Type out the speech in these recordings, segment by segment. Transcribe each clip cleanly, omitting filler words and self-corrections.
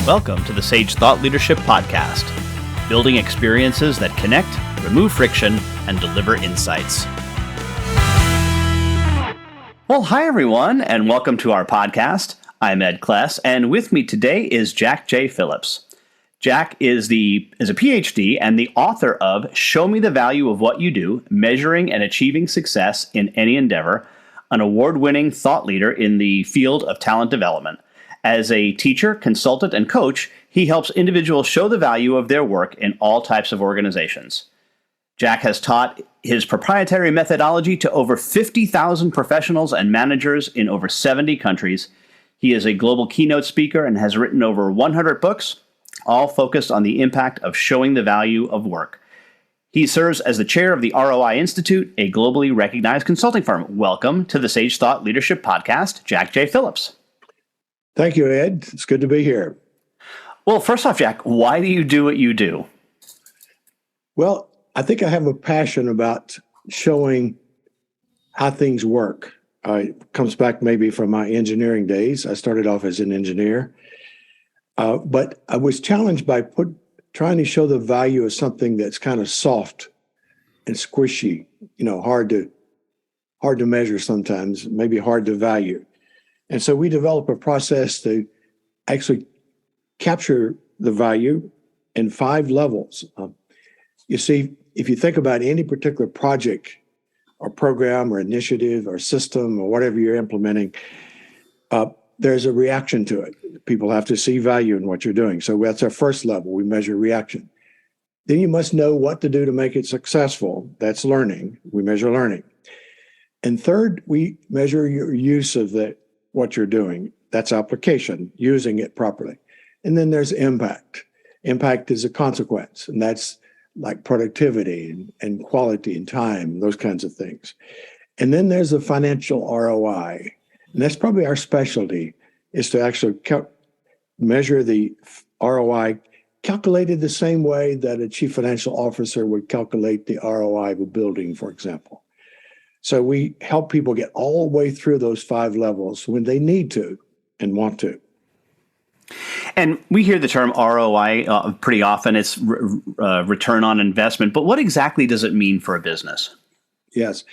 Welcome to the Sage Thought Leadership Podcast, building experiences that connect, remove friction, and deliver insights. Well, hi everyone, and welcome to our podcast. I'm Ed Kless, and with me today is Jack J. Phillips. Jack is a Ph.D. and the author of Show Me the Value of What You Do, Measuring and Achieving Success in Any Endeavor, an award-winning thought leader in the field of talent development. As a teacher, consultant, and coach, he helps individuals show the value of their work in all types of organizations. Jack has taught his proprietary methodology to over 50,000 professionals and managers in over 70 countries. He is a global keynote speaker and has written over 100 books, all focused on the impact of showing the value of work. He serves as the chair of the ROI Institute, a globally recognized consulting firm. Welcome to the Sage Thought Leadership Podcast, Jack J. Phillips. Thank you, Ed. It's good to be here. Well, first off, Jack, why do you do what you do? Well, I think I have a passion about showing how things work. It comes back maybe from my engineering days. I started off as an engineer, but I was challenged by trying to show the value of something that's kind of soft and squishy, hard to measure sometimes, maybe hard to value. And so we develop a process to actually capture the value in 5 levels. You see, if you think about any particular project or program or initiative or system or whatever you're implementing, there's a reaction to it. People have to see value in what you're doing. So that's our first level. We measure reaction. Then you must know what to do to make it successful. That's learning. We measure learning. And third, we measure your use of what you're doing. That's application, using it properly. And then there's impact. Impact is a consequence, and that's like productivity and quality and time, those kinds of things. And then there's the financial ROI. And that's probably our specialty, is to actually measure the ROI calculated the same way that a chief financial officer would calculate the ROI of a building, for example. So we help people get all the way through those 5 levels when they need to and want to. And we hear the term ROI pretty often. It's return on investment. But what exactly does it mean for a business? Yes.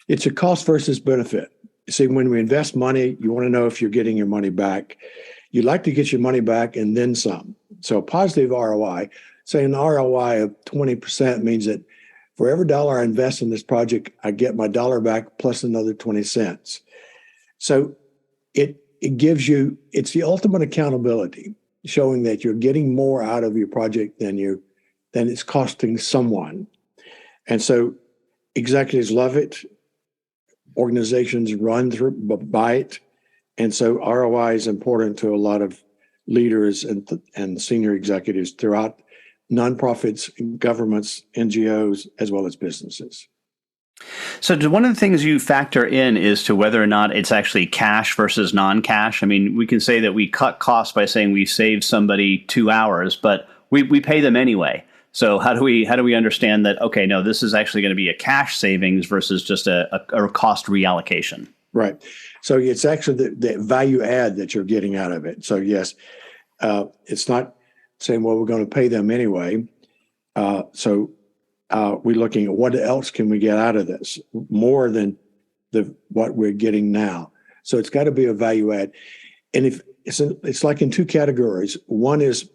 It's a cost versus benefit. You see, when we invest money, you want to know if you're getting your money back. You'd like to get your money back and then some. So a positive ROI, say an ROI of 20% means that for every dollar I invest in this project, I get my dollar back plus another 20 cents. So it gives you, it's the ultimate accountability, showing that you're getting more out of your project than it's costing someone. And so executives love it. Organizations run by it. And so ROI is important to a lot of leaders and senior executives throughout nonprofits, governments, NGOs, as well as businesses. So one of the things you factor in is to whether or not it's actually cash versus non-cash. I mean, we can say that we cut costs by saying we saved somebody 2 hours, but we pay them anyway. So how do we understand that, okay, no, this is actually going to be a cash savings versus just a cost reallocation? Right. So it's actually the value add that you're getting out of it. So yes, it's not saying, well, we're going to pay them anyway. So we're looking at what else can we get out of this more than what we're getting now. So it's got to be a value add. And if it's like in 2 categories. One is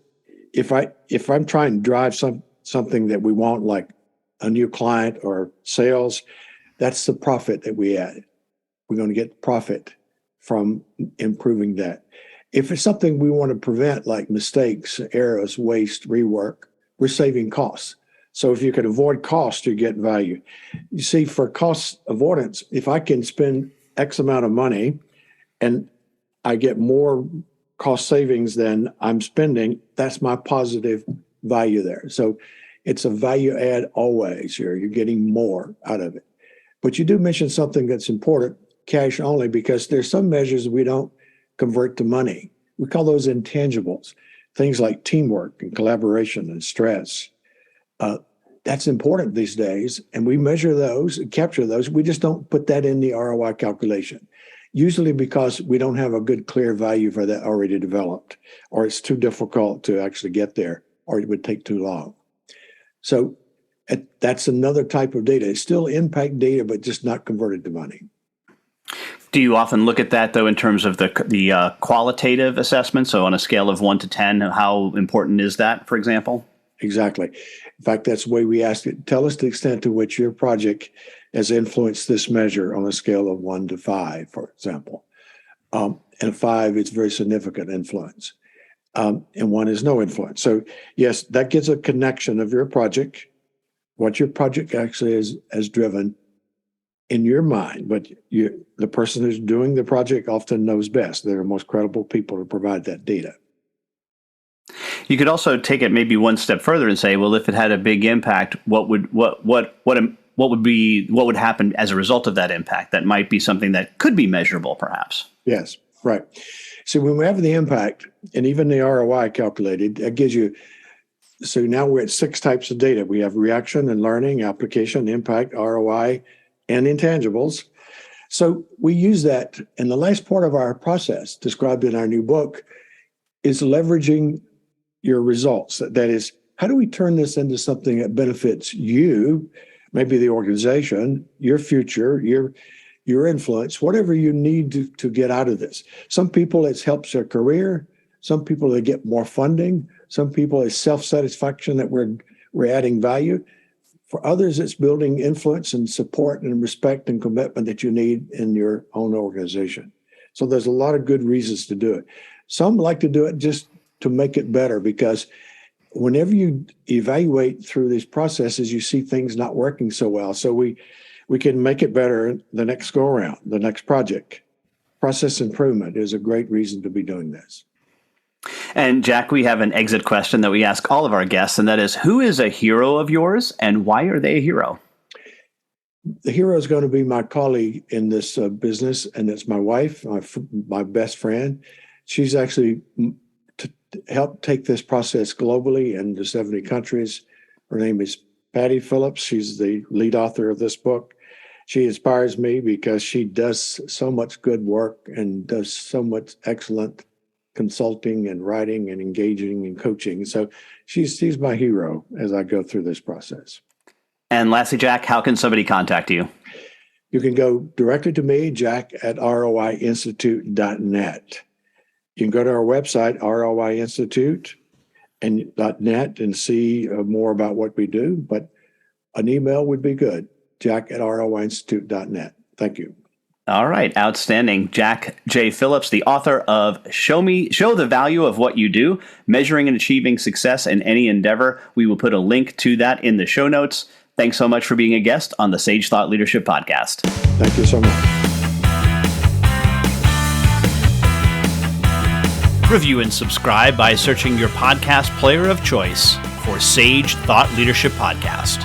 if I'm trying to drive something that we want, like a new client or sales, that's the profit that we add. We're going to get profit from improving that. If it's something we want to prevent, like mistakes, errors, waste, rework, we're saving costs. So if you can avoid cost, you get value. You see, for cost avoidance, if I can spend X amount of money and I get more cost savings than I'm spending, that's my positive value there. So it's a value add always here. You're getting more out of it. But you do mention something that's important, cash only, because there's some measures we don't convert to money. We call those intangibles, things like teamwork and collaboration and stress. That's important these days, and we measure those and capture those. We just don't put that in the ROI calculation. Usually because we don't have a good, clear value for that already developed, or it's too difficult to actually get there, or it would take too long. So that's another type of data. It's still impact data, but just not converted to money. Do you often look at that, though, in terms of the qualitative assessment? So on a scale of 1 to 10, how important is that, for example? Exactly. In fact, that's the way we ask it. Tell us the extent to which your project has influenced this measure on a scale of 1 to 5, for example. And 5 is very significant influence. And 1 is no influence. So yes, that gives a connection of your project, what your project actually has driven in your mind. But the person who's doing the project often knows best. They're the most credible people to provide that data. You could also take it maybe one step further and say, well, if it had a big impact, what would happen as a result of that impact? That might be something that could be measurable, perhaps. Yes, right. So when we have the impact and even the ROI calculated, that gives you. So now we're at 6 types of data. We have reaction and learning, application, impact, ROI, and intangibles. So we use that. And the last part of our process, described in our new book, is leveraging your results. That is, how do we turn this into something that benefits you, maybe the organization, your future, your influence, whatever you need to get out of this. Some people, it helps their career. Some people, they get more funding. Some people, it's self-satisfaction that we're adding value. For others, it's building influence and support and respect and commitment that you need in your own organization. So there's a lot of good reasons to do it. Some like to do it just to make it better, because whenever you evaluate through these processes, you see things not working so well. So we can make it better the next go around, the next project. Process improvement is a great reason to be doing this. And Jack, we have an exit question that we ask all of our guests, and that is, who is a hero of yours and why are they a hero? The hero is going to be my colleague in this business, and it's my wife, my best friend. She's actually helped take this process globally into 70 countries. Her name is Phillips. She's the lead author of this book. She inspires me because she does so much good work and does so much excellent consulting and writing and engaging and coaching. So she's my hero as I go through this process. And lastly, Jack, how can somebody contact you? You can go directly to me, Jack, at roiinstitute.net. You can go to our website, ROI Institute, and .net, and see more about what we do. But an email would be good, Jack at roiinstitute.net. Thank you. All right. Outstanding. Jack J. Phillips, the author of Show the Value of What You Do, Measuring and Achieving Success in Any Endeavor. We will put a link to that in the show notes. Thanks so much for being a guest on the Sage Thought Leadership Podcast. Thank you so much. Review and subscribe by searching your podcast player of choice for Sage Thought Leadership Podcast.